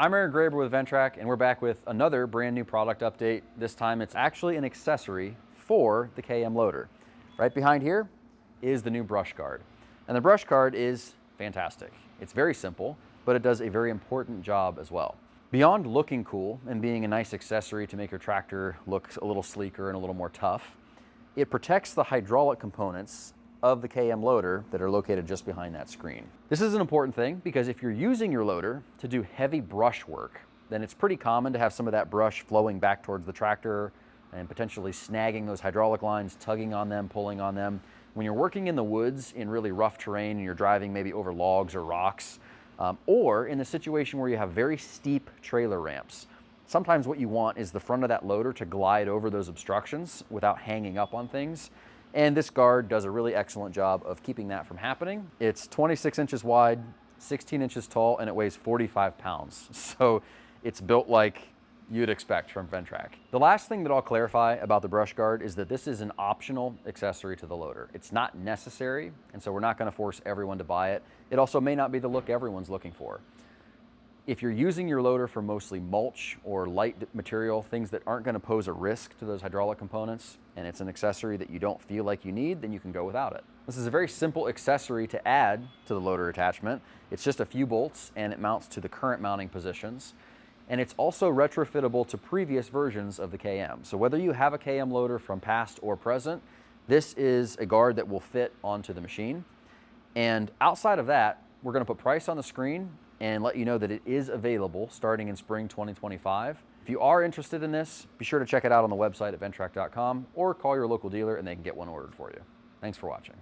I'm Aaron Graber with Ventrac, and we're back with another brand new product update. This time it's actually an accessory for the KM Loader. Right behind here is the new brush guard. And the brush guard is fantastic. It's very simple, but it does a very important job as well. Beyond looking cool and being a nice accessory to make your tractor look a little sleeker and a little more tough, it protects the hydraulic components of the KM Loader that are located just behind that screen. This is an important thing because if you're using your loader to do heavy brush work, then it's pretty common to have some of that brush flowing back towards the tractor and potentially snagging those hydraulic lines, tugging on them, pulling on them. When you're working in the woods in really rough terrain and you're driving maybe over logs or rocks, or in a situation where you have very steep trailer ramps, sometimes what you want is the front of that loader to glide over those obstructions without hanging up on things. And this guard does a really excellent job of keeping that from happening. It's 26 inches wide, 16 inches tall, and it weighs 45 pounds. So it's built like you'd expect from Ventrac. The last thing that I'll clarify about the brush guard is that this is an optional accessory to the loader. It's not necessary, and so we're not gonna force everyone to buy it. It also may not be the look everyone's looking for. If you're using your loader for mostly mulch or light material, things that aren't going to pose a risk to those hydraulic components, and it's an accessory that you don't feel like you need, then you can go without it. This is a very simple accessory to add to the loader attachment. It's just a few bolts and it mounts to the current mounting positions. And it's also retrofittable to previous versions of the KM. So whether you have a KM loader from past or present, this is a guard that will fit onto the machine. And outside of that, we're going to put price on the screen and let you know that it is available starting in spring 2025. If you are interested in this, be sure to check it out on the website at ventrac.com or call your local dealer and they can get one ordered for you. Thanks for watching.